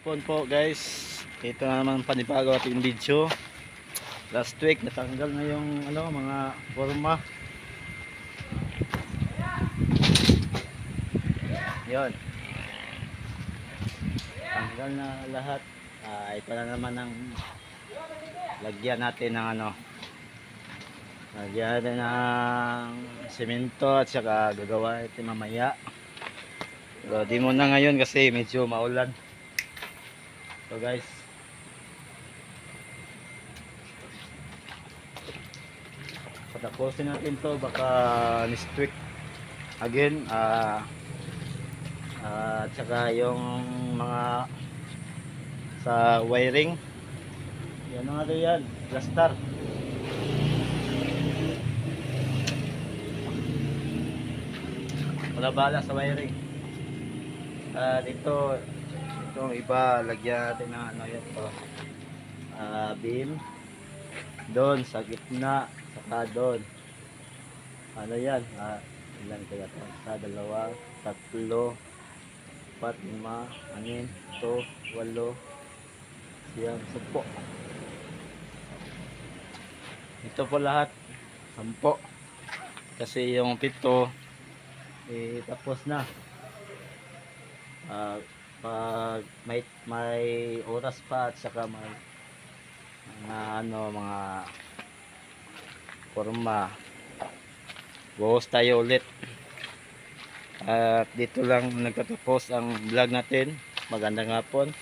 hapon po guys. Ito na naman panibago ating video. Last week natanggal na yung mga forma. Yon. Tanggal na lahat. Ito na naman ang lagyan natin ng lagyan natin ng semento at saka gagawa ito mamaya. So, di muna ngayon kasi medyo maulan. So guys, patapusin natin to baka next week again. At saka yung mga sa wiring, yan nga yan, plaster. Wala bala sa wiring. Dito itong iba lagyan natin ng yan to, beam doon sa gitna, saka doon yan, ilan kaya to, sa dalawa, tatlo, 4, 5, 6, 7, 8, yan, 10. Ito po lahat 10 kasi yung 7 tapos na. Pag may oras pa at saka may mga forma, buhos tayo ulit. At dito lang nagtatapos ang vlog natin. Magandang hapon.